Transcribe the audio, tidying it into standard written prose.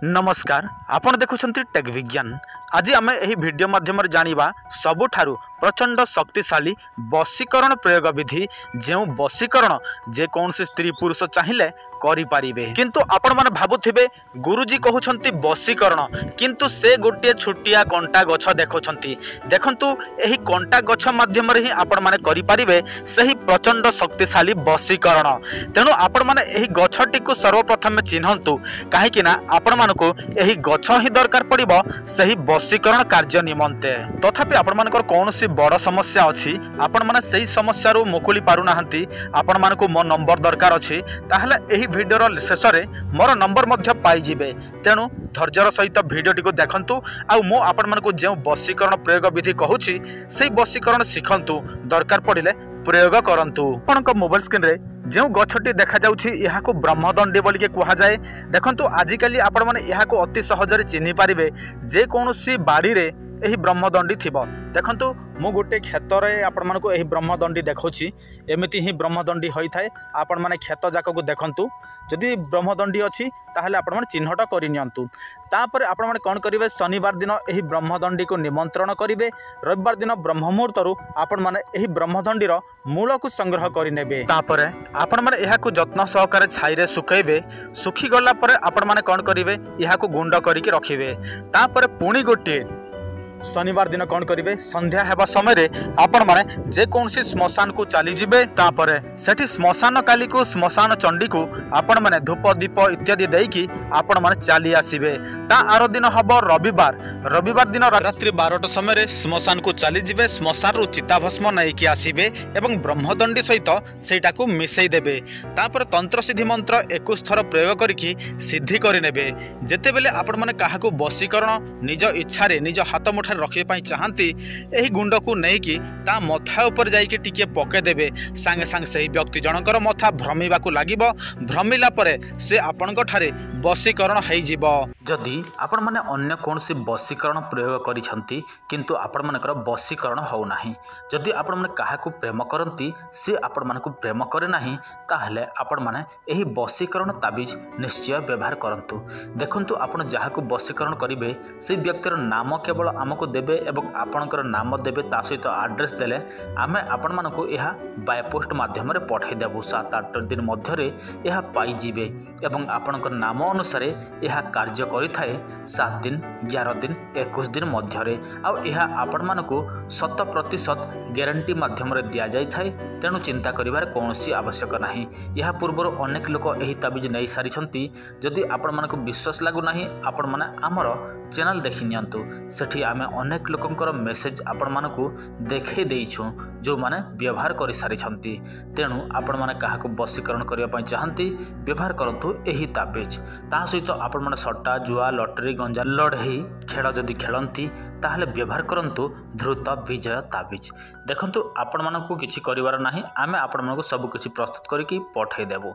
नमस्कार आपण देखुछंती टेक विज्ञान। आज आम यही वीडियो माध्यम जानिबा सबुठारु प्रचंड शक्तिशाली वशीकरण प्रयोग विधि जो वशीकरण जे कौन से स्त्री पुरुष चाहिए करें। किंतु आपण माने भाबुथिबे गुरुजी कहउछंती वशीकरण किंतु से गोटे छुटिया कंटा गछ देखुछंती। देखंतु एही कंटा गछ माध्यम रे ही आपण माने करि परिबे सही प्रचंड शक्तिशाली वशीकरण। तेणु आपण माने एही गछटी को सर्वप्रथम चिन्हंतु काहेकि ना आपण मानको एही गछ ही दरकार पड़िबो सही वशीकरण कार्य निमंते। तथापि आपण मानकर कौन सी बड़ समस्या अच्छी आपण माने सही समस्या रो मुकुली पारु नाहंती आपण मानको मो नंबर दरकार अछि ताहले एही वीडियोर शेष रे मोर नंबर मध्य पाई जिवे। तेणु धैर्यर सहित वीडियोटी को देखंतु आउ मो आपण मानको जे वशीकरण प्रयोग विधि कहूछि सेही वशीकरण शिखंतु दरकार पड़िले प्रयोग करंतु। आपनक मोबाइल स्क्रीन रे जो गछटी देखा जाउछि यहाँ को ब्रह्मदंडी बोलिके कहा जाए। देखंतु आजिकली आपण माने यहाँ को अति सहजरे चिन्हि पारिबे जे कोनोसी बाड़ी रे एही ब्रह्मदंडी थिबो। देखंतु मु गोटे क्षेत्र रे आपण मानको एही ब्रह्मदंडी देखौछि एमिति ही ब्रह्मदंडी होई थाए। आपण माने क्षेत्र जाक को देखंतु जदि ब्रह्मदंडी अछि ताहले आपण माने चिन्हट करि नियंतु। तापर आपण माने कोन करिवे शनिवार दिन एही ब्रह्मदंडी को निमंत्रण करिवे। रविवार दिन ब्रह्म मुहूर्तरु आपण माने एही ब्रह्मदंडीर मूल को संग्रह करि नेबे। तापर आपण माने एहा को जत्न सहकारे छाई रे सुकैबे। सुखी गला परे आपण माने कोन करिवे एहा को गुंड करिके रखिबे। तापर पुणी गोटे शनिवार दिन कौन करिवे संध्या हेबा समय रे आपण माने जे कोनसी श्मशान को चली जिबे। तापरे सेठी श्मशान काली को श्मशान चंडी को आपण माने धूप दीप इत्यादि देकी आपण माने चली आसीबे। ता आरो दिन हबो रविवार दिन रात्रि 12टा समय रे श्मशान को चली जिबे। श्मशान रु चिता भस्म नैकी आसीबे एवं ब्रह्मदंडी सहित सेटा को मिसई देबे। तापर तंत्र सिद्धि मंत्र 21 थर प्रयोग करिकी सिद्धि करि नेबे। जेते बेले आपण माने काहा को वशीकरण निज इच्छा रे निज हाथ मुठा रखिया चाहती एही गुंड को लेकिन ता मथा ऊपर जाइके टिके पके देबे। सांगे सांगे सही व्यक्ति जनकर मथा भ्रमिबा को लागिबो। भ्रमिला परे से आपनक ठारे वशीकरण होई जिवो। जदि आपण माने अन्य कोनसी वशीकरण प्रयोग करिसंती किंतु आपण मानकर वशीकरण हो नाही, जदि आपण माने काहा को प्रेम करंती से आपण मानकु प्रेम करे नाही ताहले आपण माने एही वशीकरण ताबिज निश्चय व्यवहार करंतु। देखंतु आपण जहा को वशीकरण करिवे से व्यक्तिर नाम केवल हमको देबे एवं आपणकर नाम देबे ता सहित एड्रेस देले आमे आपण मानको एहा बाय पोस्ट माध्यम रे पठाई देबु। 7-8 दिन मध्य रे एहा पाई जिवे एवं आपणकर नाम अनुसार एहा कार्य करि थाए 7 दिन 11 दिन 21 दिन मध्य रे। आ एहा आपण मानको 100% ग्यारंटी माध्यम रे दिया जाय थाए। तेणु चिंता करिवार कोनोसी आवश्यक नाही। एहा पूर्व अनेक लोक एही ताबिज नै सारी छंती। जदि आपण मानको विश्वास लागु नाही आपण माने हमर चैनल देखि नियंतु। सेठी आमे अनेक लोकंकर मेसेज आपण मानकु देखै देइछु जो माने व्यवहार करि सारी छंती। तेणु आपण माने काहाको वशीकरण करिया पय चाहंती व्यवहार करंतु एही ताबिज। ता सहित आपण माने सट्टा जुआ लॉटरी गंजा लड़ई खेल जदि खेलंती ताहले व्यवहार करंतु ध्रुत विजय ताबिज। देखंतु आपण मानकु किछि करिवार नाही आमे आपण मानकु सब किछि प्रस्तुत करिकि पठाई देबो।